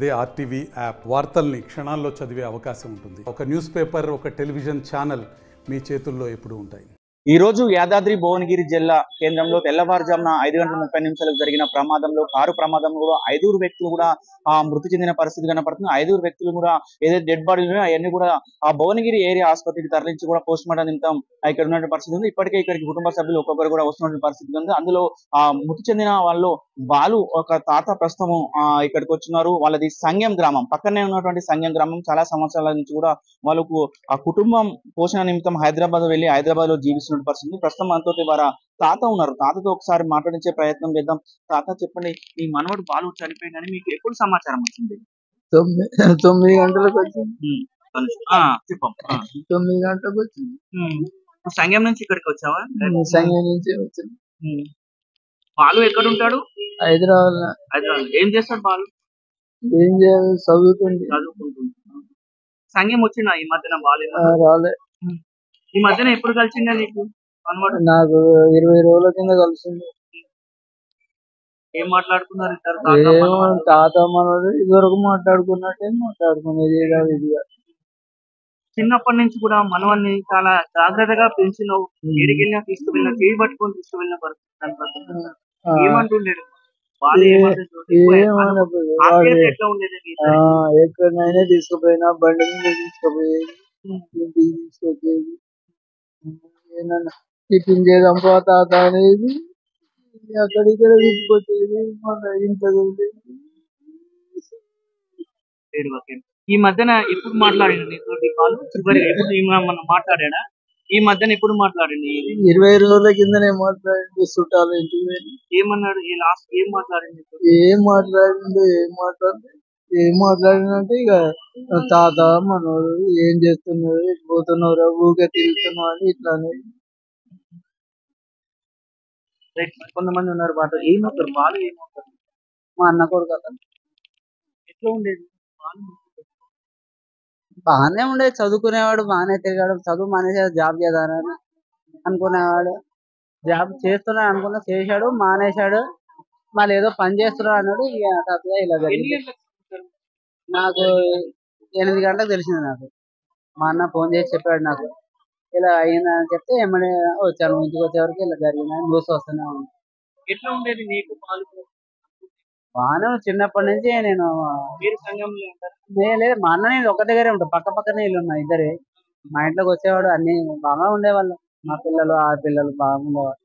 అదే RTV app వార్తల్ని క్షణాల్లో చదివే అవకాశం ఉంటుంది. ఒక న్యూస్ పేపర్, ఒక టెలివిజన్ ఛానల్ మీ చేతుల్లో ఎప్పుడూ ఉంటాయి. ఈ రోజు యాదాద్రి భువనగిరి జిల్లా కేంద్రంలో తెల్లవారుజామున 5:30 జరిగిన ప్రమాదంలో, కారు ప్రమాదంలో కూడా 5 వ్యక్తులు కూడా మృతి చెందిన పరిస్థితి కనపడుతుంది. 5 వ్యక్తులు కూడా ఏదైతే డెడ్ బాడీలు అవన్నీ కూడా ఆ భువనగిరి ఏరియా ఆసుపత్రికి తరలించి కూడా పోస్ట్ మార్టం నిమిత్తం ఇక్కడ ఉన్న పరిస్థితి ఉంది. ఇప్పటికే ఇక్కడికి కుటుంబ సభ్యులు ఒక్కొక్కరు కూడా వస్తున్న పరిస్థితి ఉంది. అందులో మృతి చెందిన వాళ్ళు ఒక తాత ప్రస్తుతం ఇక్కడికి వచ్చినారు. వాళ్ళది సంగం గ్రామం, పక్కనే ఉన్నటువంటి సంగం గ్రామం. చాలా సంవత్సరాల నుంచి కూడా వాళ్ళకు ఆ కుటుంబం పోషణ నిమిత్తం హైదరాబాద్ వెళ్ళి హైదరాబాద్ లో జీవిస్తున్న పరిస్థితి. ప్రస్తుతం మనతో వారి తాత ఉన్నారు. తాతతో ఒకసారి మాట్లాడించే ప్రయత్నం చేద్దాం. తాత, చెప్పండి, ఈ మనవడు బాలు చనిపోయిందని మీకు ఎప్పుడు సమాచారం వచ్చింది? 9 గంటలకు వచ్చింది. చెప్పం. 9 గంటలకు వచ్చింది. సంగం నుంచి ఇక్కడికి వచ్చావా? సంగం నుంచి వచ్చింది. బాలు ఎక్కడ ఉంటాడు? హైదరాబాద్. ఏం చేస్తాడు బాలు? ఏం చేయాలి? చదువుకుంటుంది. సంగం వచ్చినా ఈ మధ్యన బాలు? రాలే. ఈ మధ్యన ఎప్పుడు కలిసిందా నీకు మనవాడు? నాకు 20 రోజుల కింద కలిసింది. ఏం మాట్లాడుకున్నారు ఇద్దరు? తాత మనవాడు ఇదివరకు మాట్లాడుకున్నట్టే మాట్లాడుకునేది. చిన్నప్పటి నుంచి కూడా మనవాడిని చాలా జాగ్రత్తగా పెంచినావు. ఎడికెళ్ళినా తీసుకువెళ్ళినా, చేయి పట్టుకొని తీసుకువెళ్ళిన పరిస్థితి. ఏమంటుండేది? ఎట్లా ఉండేది? ఎక్కడైనా తీసుకుపోయినా బండి మీద తీసుకుపోయేది, ఇంటికి తీసుకొచ్చేది. టిఫిన్ చేద్దాం తాత అనేది, అక్కడిక్కడ తీసుకొచ్చేది. మన ఇంట్లో ఈ మధ్యన ఎప్పుడు మాట్లాడింది నీతోటి బాలు? చివరిగా ఎప్పుడు మాట్లాడా? ఈ మధ్యన ఎప్పుడు మాట్లాడింది? 20 రోజుల కిందనే మాట్లాడింది. చుట్టాలు ఇంటికి ఏమన్నాడు? ఈ లాస్ట్ ఏం మాట్లాడింది? ఏం మాట్లాడినంటే ఇక తాత మనోడు ఏం చేస్తున్నారు, ఎటు పోతున్నారు, ఊకే తిరుగుతున్నావు అని ఇట్లా అనేది. కొంతమంది ఉన్నారు బాట. ఏమవుతారు బాలు? ఏమవుతారు? మా అన్న కొడుకు అతను. ఎట్లా ఉండేది? బాగానే ఉండేది, చదువుకునేవాడు, బాగానే తిరిగాడు. చదువు మానేసి జాబ్ చేద్దానని అనుకునేవాడు. జాబ్ చేస్తున్నాడు అనుకున్నా, చేశాడు, మానేశాడు. మళ్ళీ ఏదో పని చేస్తున్నాడు అన్నాడు. ఇలా జరిగింది. నాకు 8 గంటలకు తెలిసింది. నాకు మా అన్న ఫోన్ చేసి చెప్పాడు నాకు, ఇలా అయిందని చెప్తే ఏమని వచ్చాను. ఇంటికి వచ్చేవరకు ఇలా జరిగిందని న్యూస్ వస్తూనే ఉంది. ఎట్లా ఉండేది నీకు బాలు? బాగానే చిన్నప్పటి నుంచి నేను లేదు, మా అన్న నేను ఒక దగ్గరే ఉంటాను. పక్క పక్కనే ఇల్లు ఉన్నాయి ఇద్దరే. మా ఇంట్లోకి వచ్చేవాడు, అన్ని బాగా ఉండేవాళ్ళు. మా పిల్లలు ఆ పిల్లలు బాగుండేవాళ్ళు.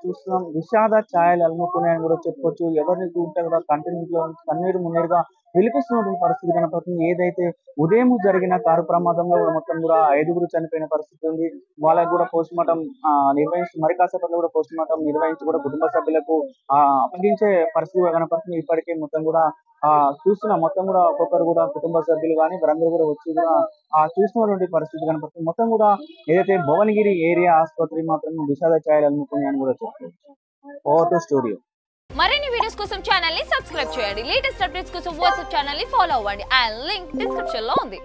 చూస్తున్నాం, విషాద ఛాయలు అలుముకున్నాయని కూడా చెప్పొచ్చు. ఎవరిని చూస్తే కూడా కంటిన్యూలో కన్నీరు మున్నీరుగా విలిపిస్తున్న పరిస్థితి కనపడుతుంది. ఏదైతే ఉదయం జరిగిన కారు ప్రమాదంలో మొత్తం కూడా 5 చనిపోయిన పరిస్థితి ఉంది. వాళ్ళకు కూడా పోస్ట్ మార్టం నిర్వహించి, మరి కాసేపట్లో కూడా పోస్ట్ మార్టం నిర్వహించి కూడా కుటుంబ సభ్యులకు అప్పగించే పరిస్థితి కనపడుతుంది. ఇప్పటికే మొత్తం కూడా చూస్తున్న మొత్తం కూడా ఒక్కొక్కరు కూడా కుటుంబ సభ్యులు కానీ వారందరూ కూడా వచ్చి కూడా చూస్తున్నటువంటి పరిస్థితి కనపడుతుంది. మొత్తం కూడా ఏదైతే భువనగిరి ఏరియా ఆసుపత్రి మాత్రం విషాద ఛాయలు అలుముకున్నాయని కూడా చెప్పారు. స్టూడియో మరిన్ని వీడియోస్ కోసం ఛానల్ ని సబ్స్క్రైబ్ చేయండి. లేటెస్ట్ అప్డేట్స్ కోసం వాట్సాప్ ఛానల్ ని ఫాలో అవ్వండి. ఆ లింక్ డిస్క్రిప్షన్ లో ఉంది.